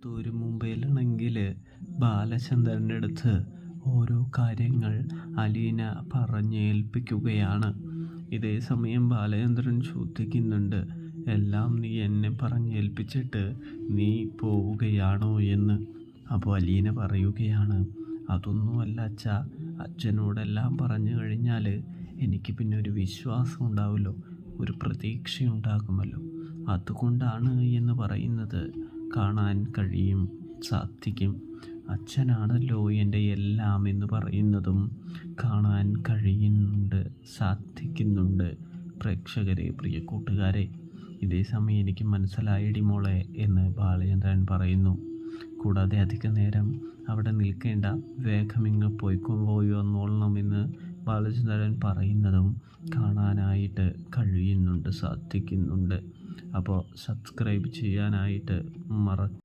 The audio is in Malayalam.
പുത്തൂര് മുംബൈയിലാണെങ്കിൽ ബാലചന്ദ്രൻ്റെ അടുത്ത് ഓരോ കാര്യങ്ങൾ അലീന പറഞ്ഞേൽപ്പിക്കുകയാണ്. ഇതേ സമയം ബാലചന്ദ്രൻ ചോദിക്കുന്നുണ്ട്, എല്ലാം നീ എന്നെ പറഞ്ഞേൽപ്പിച്ചിട്ട് നീ പോവുകയാണോ എന്ന്. അപ്പോൾ അലീന പറയുകയാണ്, അതൊന്നുമല്ല അച്ഛാ, അച്ഛനോടെല്ലാം പറഞ്ഞു കഴിഞ്ഞാൽ എനിക്ക് പിന്നെ ഒരു വിശ്വാസം ഉണ്ടാവുമല്ലോ, ഒരു പ്രതീക്ഷ ഉണ്ടാകുമല്ലോ, അതുകൊണ്ടാണ് എന്ന് പറയുന്നത്. കാണാൻ കഴിയും, സാധിക്കും. അച്ഛനാണല്ലോ എൻ്റെ എല്ലാം എന്ന് പറയുന്നതും കാണാൻ കഴിയുന്നുണ്ട്, സാധിക്കുന്നുണ്ട്. പ്രേക്ഷകരെ, പ്രിയ കൂട്ടുകാരെ, ഇതേ സമയം എനിക്ക് മനസ്സിലായിടി മോളെ എന്ന് ബാലചന്ദ്രൻ പറയുന്നു. കൂടാതെ അധിക നേരം അവിടെ നിൽക്കേണ്ട, വേഗമിങ്ങ് പോയി വന്നോളണമെന്ന് ബാലചന്ദ്രൻ പറയുന്നതും കാണാനായിട്ട് കഴിയുന്നുണ്ട്, സാധിക്കുന്നുണ്ട്. അപ്പോൾ സബ്സ്ക്രൈബ് ചെയ്യാനായിട്ട്